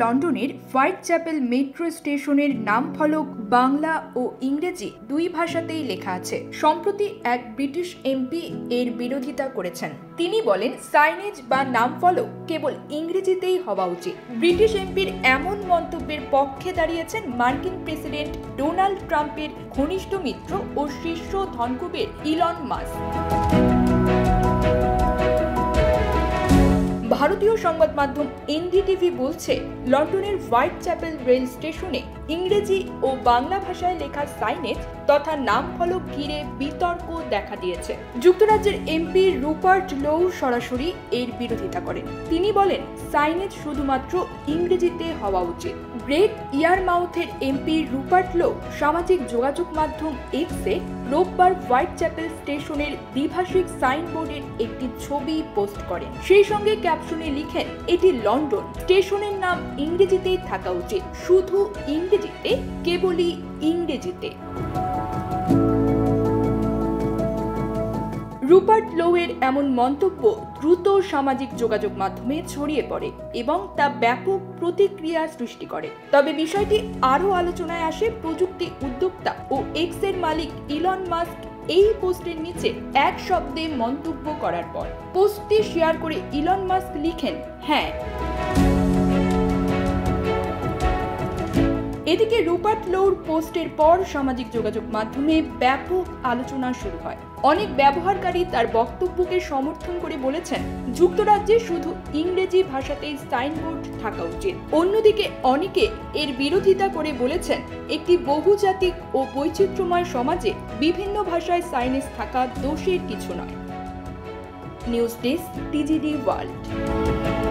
লন্ডনের white chapel metro স্টেশনের নাম ফলক বাংলা ও ইংরেজি দুই ভাষাতেই লেখা আছে। সম্প্রতি এক ব্রিটিশ এমপি এর বিরোধিতা করেছেন। তিনি বলেন, সাইনেজ বা নাম ফলক কেবল ইংরেজিতেই হওয়া উচিত। ব্রিটিশ এমপির এমন মন্তব্যের পক্ষে দাঁড়িয়েছেন মার্কিন প্রেসিডেন্ট ডোনাল্ড ট্রাম্পের ঘনিষ্ঠ মিত্র ও শীর্ষ ধনকুবের ইলন মাস্ক। ভারতীয় সংবাদ মাধ্যম এনডিটিভি বলছে, লন্ডনের হোয়াইট চ্যাপেল রেল স্টেশনে ইংরেজি ও বাংলা ভাষায় লেখা সাইনেজ তথা নাম ফলক ঘিরে বিতর্ক দেখা দিয়েছে। যুক্তরাজ্যের এমপি রুপার্ট লো সরাসরি এর বিরোধিতা করেন। তিনি বলেন, সাইনেজ শুধুমাত্র ইংরেজিতে হওয়া উচিত। গ্রেট ইয়ারমাউথের এমপি রুপার্ট লো সামাজিক যোগাযোগ মাধ্যম এক্সে রোববার হোয়াইট চ্যাপেল স্টেশনের দ্বিভাষিক সাইনবোর্ডের একটি ছবি পোস্ট করেন। সেই সঙ্গে ক্যাপশনে লিখেন, এটি লন্ডন, স্টেশনের নাম ইংরেজিতেই থাকা উচিত, শুধু ইংরেজিতে, কেবলই ইংরেজিতে। রুপার্ট লোয়ের এমন মন্তব্য দ্রুত সামাজিক যোগাযোগ মাধ্যমে ছড়িয়ে পড়ে এবং তা ব্যাপক প্রতিক্রিয়া সৃষ্টি করে। তবে বিষয়টি আরও আলোচনায় আসে প্রযুক্তি উদ্যোক্তা ও এক্সের মালিক ইলন মাস্ক এই পোস্টের নিচে এক শব্দে মন্তব্য করার পর। পোস্টটি শেয়ার করে ইলন মাস্ক লিখেন, হ্যাঁ। এদিকে রুপার্ট লোর পোস্টের পর সামাজিক যোগাযোগ মাধ্যমে ব্যাপক আলোচনা শুরু হয়। অনেক ব্যবহারকারী তার বক্তব্যকে সমর্থন করে বলেছেন, যুক্তরাজ্যে শুধু ইংরেজি ভাষাতেই সাইনবোর্ড থাকা উচিত। অন্যদিকে অনেকে এর বিরোধিতা করে বলেছেন, একটি বহুজাতিক ও বৈচিত্র্যময় সমাজে বিভিন্ন ভাষায় সাইনেজ থাকা দোষের কিছু নয়। News desk, TGD world.